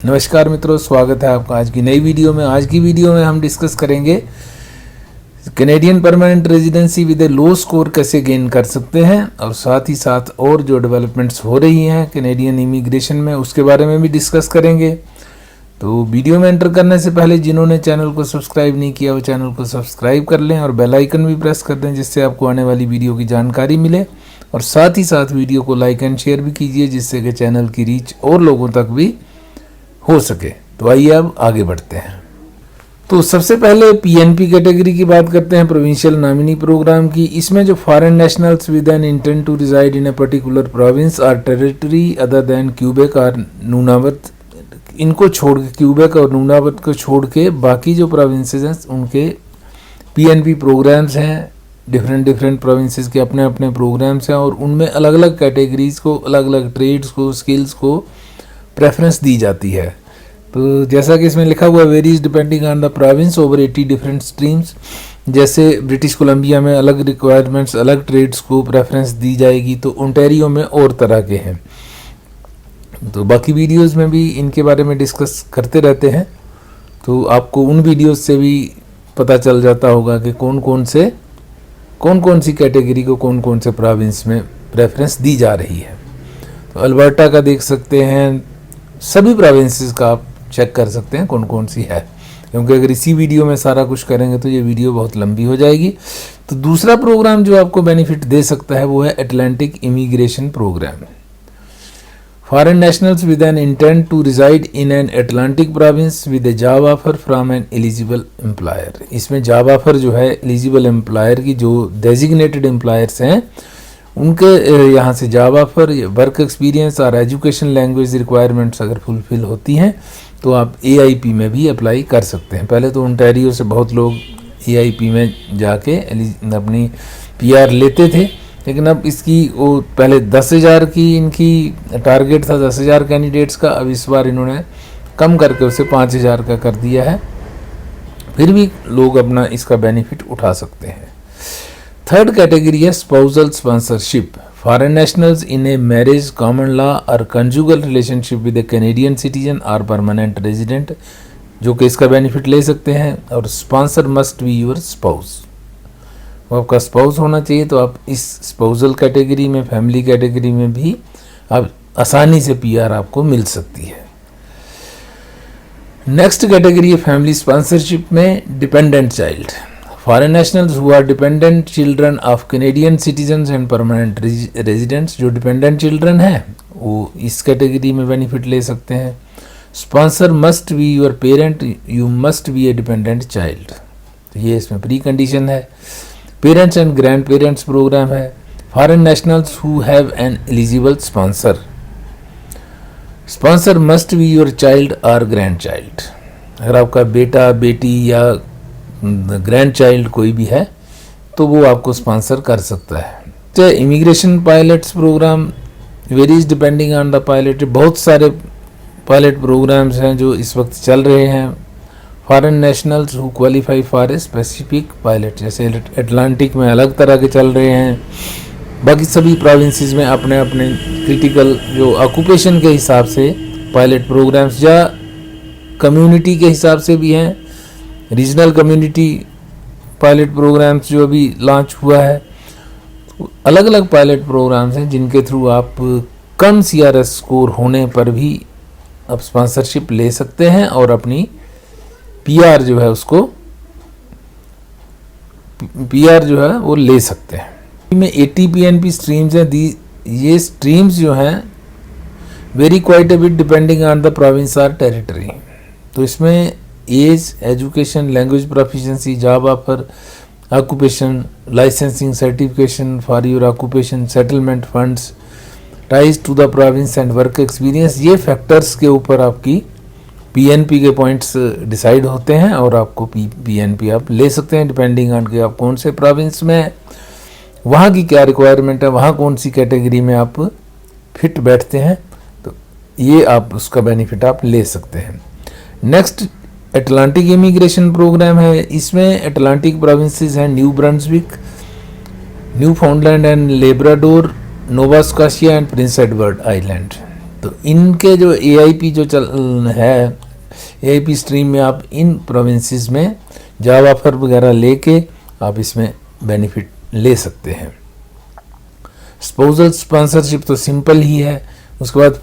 नमस्कार मित्रों, स्वागत है आपका आज की नई वीडियो में। आज की वीडियो में हम डिस्कस करेंगे Canadian permanent residency with A low score कैसे गेन कर सकते हैं, और साथ ही साथ और जो डेवलपमेंट्स हो रही हैं कैनेडियन इमिग्रेशन में उसके बारे में भी डिस्कस करेंगे। तो वीडियो में एंटर करने से पहले जिन्होंने चैनल को सब्सक्राइब नहीं किया वो चैनल को सब्सक्राइब कर लें और बेल आइकन भी प्रेस कर दें, जिससे आपको आने वाली वीडियो की जानकारी मिले। और साथ ही साथ वीडियो को लाइक एंड शेयर भी कीजिए, जिससे कि चैनल की रीच और लोगों तक भी हो सके। तो आइए अब आगे बढ़ते हैं। तो सबसे पहले पीएनपी कैटेगरी की बात करते हैं, प्रोविंशियल नॉमिनी प्रोग्राम की। इसमें जो foreign nationals with an intent to reside in a particular province और टेरिटरी अदर देन क्यूबेक और नूनावत, इनको छोड़ के, क्यूबेक और नूनावत को छोड़ के बाकी जो प्रोविंसेस हैं उनके पीएनपी प्रोग्राम्स हैं। डिफरेंट प्रोविंसेस के अपने अपने प्रोग्राम्स हैं और उनमें अलग अलग कैटेगरीज को, अलग अलग ट्रेड्स को, स्किल्स को प्रेफरेंस दी जाती है। तो जैसा कि इसमें लिखा हुआ varies depending on the province over 80 different streams. जैसे ब्रिटिश कोलंबिया में अलग रिक्वायरमेंट्स, अलग ट्रेड्स को प्रेफरेंस दी जाएगी, तो ओंटारियो में और तरह के हैं। तो बाकी वीडियोस में भी इनके बारे में डिस्कस करते रहते हैं, तो आपको उन वीडियोस से भी पता चल जाता होगा कि कौन कौन सी कैटेगरी को कौन कौन से प्रोविंस में प्रेफरेंस दी जा रही है। तो अल्बर्टा का देख सकते हैं, सभी प्रोविंसेस का आप चेक कर सकते हैं कौन कौन सी है, क्योंकि अगर इसी वीडियो में सारा कुछ करेंगे तो ये वीडियो बहुत लंबी हो जाएगी। तो दूसरा प्रोग्राम जो आपको बेनिफिट दे सकता है वो है Atlantic immigration program. Foreign nationals with an intent to reside in an Atlantic province with a job offer from an eligible employer. इसमें जॉब ऑफर जो है एलिजिबल एम्प्लॉयर की, जो डेजिग्नेटेड एम्प्लॉयर्स हैं उनके यहाँ से जॉब ऑफर, वर्क एक्सपीरियंस और एजुकेशन लैंग्वेज रिक्वायरमेंट्स अगर फुलफिल होती हैं तो आप एआईपी में भी अप्लाई कर सकते हैं। पहले तो ओंटारियो से बहुत लोग एआईपी में जाके अपनी पीआर लेते थे, लेकिन अब इसकी वो पहले 10,000 की इनकी टारगेट था, 10,000 कैंडिडेट्स का। अब इस बार इन्होंने कम करके उसे 5,000 का कर दिया है। फिर भी लोग अपना इसका बेनिफिट उठा सकते हैं। थर्ड कैटेगरी है spousal sponsorship. Foreign nationals in a marriage, common law और conjugal relationship with a Canadian citizen और परमानेंट रेजिडेंट, जो कि इसका बेनिफिट ले सकते हैं। और sponsor must be your spouse, वो आपका स्पाउस होना चाहिए। तो आप इस स्पाउसल कैटेगरी में, फैमिली कैटेगरी में भी आप आसानी से पीआर आपको मिल सकती है। नेक्स्ट कैटेगरी है फैमिली स्पॉन्सरशिप में dependent child. Foreign nationals who are dependent children of Canadian citizens and permanent residents, जो डिपेंडेंट चिल्ड्रन हैं वो इस कैटेगरी में बेनिफिट ले सकते हैं। Sponsor must be your parent, you must be a dependent child, तो ये इसमें प्री कंडीशन है। Parents and grandparents programme है। Foreign nationals who have an eligible sponsor, sponsor must be your child और grand child. अगर आपका बेटा, बेटी या ग्रैंड चाइल्ड कोई भी है तो वो आपको स्पॉन्सर कर सकता है। तो immigration pilots program varies depending on the pilot. बहुत सारे पायलट प्रोग्राम्स हैं जो इस वक्त चल रहे हैं। Foreign nationals who qualify for a specific pilot, जैसे अटलांटिक में अलग तरह के चल रहे हैं, बाकी सभी प्रोविंसेस में अपने अपने क्रिटिकल जो ऑक्यूपेशन के हिसाब से पायलट प्रोग्राम्स, या कम्युनिटी के हिसाब से भी हैं। रीजनल कम्युनिटी पायलट प्रोग्राम्स जो अभी लॉन्च हुआ है, अलग अलग पायलट प्रोग्राम्स हैं जिनके थ्रू आप कम सीआरएस स्कोर होने पर भी आप स्पॉन्सरशिप ले सकते हैं और अपनी पीआर जो है उसको पीआर जो है वो ले सकते हैं। में 80 पीएनपी स्ट्रीम्स हैं। ये स्ट्रीम्स जो हैं vary quite a bit depending on the province और टेरिटरी। तो इसमें age, education, language proficiency, job offer, occupation, licensing, certification for your occupation, settlement funds, ties to the province and work experience, ये factors के ऊपर आपकी PNP के points decide होते हैं और आपको पीएनपी आप ले सकते हैं डिपेंडिंग ऑन कि आप कौन से प्रोविंस में, वहाँ की क्या रिक्वायरमेंट है, वहाँ कौन सी कैटेगरी में आप फिट बैठते हैं। तो ये आप उसका बेनिफिट आप ले सकते हैं। नेक्स्ट अटलांटिक इमिग्रेशन प्रोग्राम है। इसमें अटलांटिक प्रोविंसेस हैं new Brunswick, new फाउंडलैंड and Labrador, Nova Scotia and Prince Edward island. तो इनके जो AIP जो चल है, AIP स्ट्रीम में आप इन प्रोविंसेस में जॉब ऑफर वगैरह लेके आप इसमें बेनिफिट ले सकते हैं। स्पाउसल स्पॉन्सरशिप तो सिंपल ही है। उसके बाद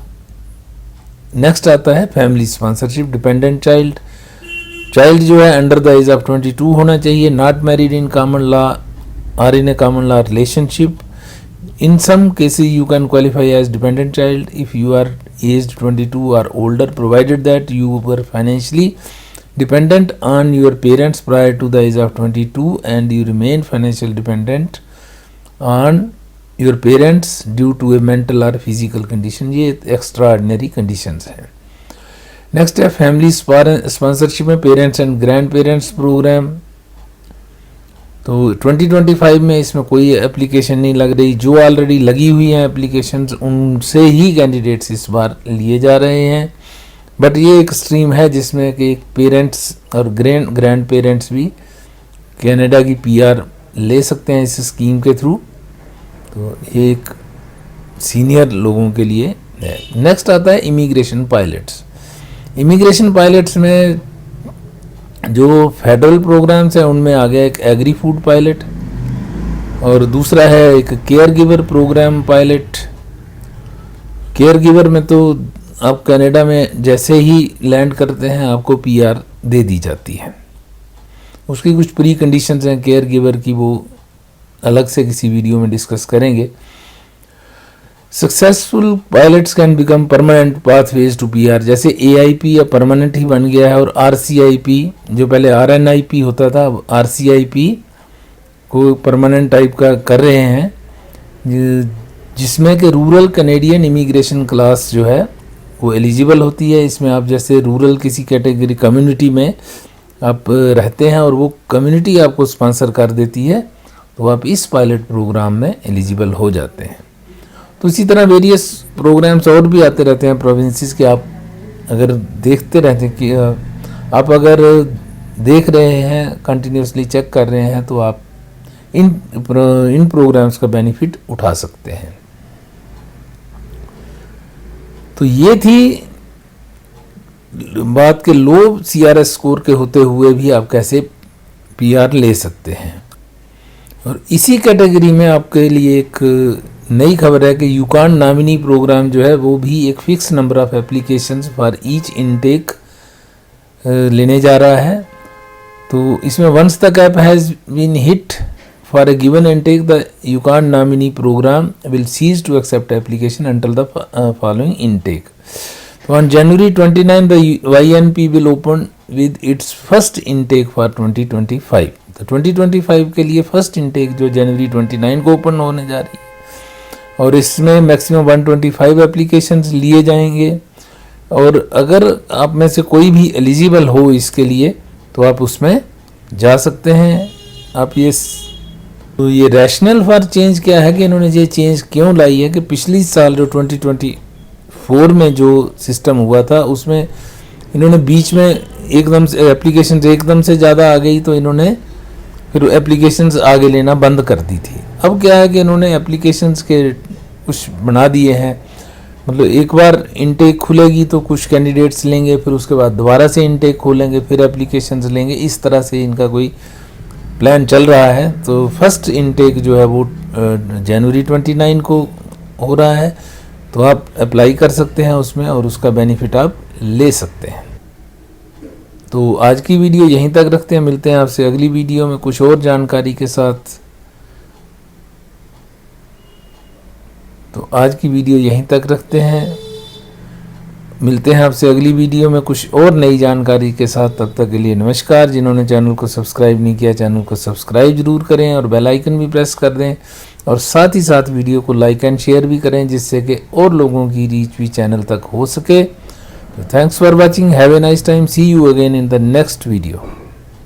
नेक्स्ट आता है फैमिली स्पॉन्सरशिप। डिपेंडेंट चाइल्ड जो है अंडर द एज ऑफ 22 होना चाहिए, not married in common law और in a common law relationship. In some cases you can qualify as dependent child if you are aged 22 or older, provided that you were financially dependent on your parents prior to the age of 22 and you remain financially dependent on your parents due to a mental or physical condition। ये extraordinary conditions हैं। Next है family sponsorship में parents and grandparents program. तो 2025 में इसमें कोई application नहीं लग रही। जो ऑलरेडी लगी हुई हैं एप्लीकेशंस उनसे ही कैंडिडेट्स इस बार लिए जा रहे हैं। बट ये एक स्ट्रीम है जिसमें कि पेरेंट्स और ग्रैंड पेरेंट्स भी कनाडा की PR ले सकते हैं इस स्कीम के थ्रू। तो ये एक सीनियर लोगों के लिए है। नेक्स्ट आता है इमिग्रेशन पायलट्स। इमिग्रेशन पायलट्स में जो फेडरल प्रोग्राम्स हैं उनमें आ गया एक एग्री फूड पायलट और दूसरा है एक caregiver program pilot. Caregiver में तो आप कनाडा में जैसे ही लैंड करते हैं आपको PR दे दी जाती है। उसकी कुछ प्री कंडीशंस हैं केयर गिवर की, वो अलग से किसी वीडियो में डिस्कस करेंगे। Successful pilots can become permanent pathways to PR। जैसे AIP या परमानेंट ही बन गया है और RCIP जो पहले RNIP होता था अब RCIP को परमानेंट टाइप का कर रहे हैं, जिसमें कि रूरल कैनेडियन इमिग्रेशन क्लास जो है वो एलिजिबल होती है। इसमें आप जैसे रूरल किसी कैटेगरी कम्युनिटी में आप रहते हैं और वो कम्युनिटी आपको स्पॉन्सर कर देती है तो आप इस पायलट प्रोग्राम में एलिजिबल हो जाते हैं। तो इसी तरह वेरियस प्रोग्राम्स और भी आते रहते हैं प्रोविंसेस के। आप अगर देखते रहते हैं कि आप अगर देख रहे हैं कंटिन्यूसली चेक कर रहे हैं तो आप इन प्रोग्राम्स का बेनिफिट उठा सकते हैं। तो ये थी बात के लो CRS स्कोर के होते हुए भी आप कैसे PR ले सकते हैं। और इसी कैटेगरी में आपके लिए एक नई खबर है कि यूकॉन नॉमिनी प्रोग्राम जो है वो भी एक fix number of applications for each intake लेने जा रहा है। तो इसमें once the cap has been hit for a given intake the Yukon nominee programme will cease to accept application until the following intake. तो on January 29 the YNP will open with its first intake for 2025। तो 2025 के लिए first intake जो January 29 को open होने जा रही है और इसमें मैक्सिमम 125 एप्लीकेशंस लिए जाएंगे। और अगर आप में से कोई भी एलिजिबल हो इसके लिए तो आप उसमें जा सकते हैं। आप तो ये रैशनल फॉर चेंज क्या है कि इन्होंने ये चेंज क्यों लाई है कि पिछली साल जो 2024 में जो सिस्टम हुआ था उसमें इन्होंने बीच में एकदम से एप्लीकेशन एकदम से ज़्यादा आ गई तो इन्होंने फिर एप्लीकेशंस आगे लेना बंद कर दी थी। अब क्या है कि इन्होंने एप्लीकेशंस के कुछ बना दिए हैं, मतलब एक बार इनटेक खुलेगी तो कुछ कैंडिडेट्स लेंगे, फिर उसके बाद दोबारा से इनटेक खोलेंगे, फिर एप्लीकेशंस लेंगे। इस तरह से इनका कोई प्लान चल रहा है। तो फर्स्ट इनटेक जो है वो January 29 को हो रहा है, तो आप अप्लाई कर सकते हैं उसमें और उसका बेनिफिट आप ले सकते हैं। तो आज की वीडियो यहीं तक रखते हैं, मिलते हैं आपसे अगली वीडियो में कुछ और जानकारी के साथ। तो आज की वीडियो यहीं तक रखते हैं, मिलते हैं आपसे अगली वीडियो में कुछ और नई जानकारी के साथ। तब तक के लिए नमस्कार। जिन्होंने चैनल को सब्सक्राइब नहीं किया चैनल को सब्सक्राइब जरूर करें और बेल आइकन भी प्रेस कर दें और साथ ही साथ वीडियो को लाइक एंड शेयर भी करें जिससे कि और लोगों की रीच भी चैनल तक हो सके। तो thanks for watching, have a nice time, see you again in the next video.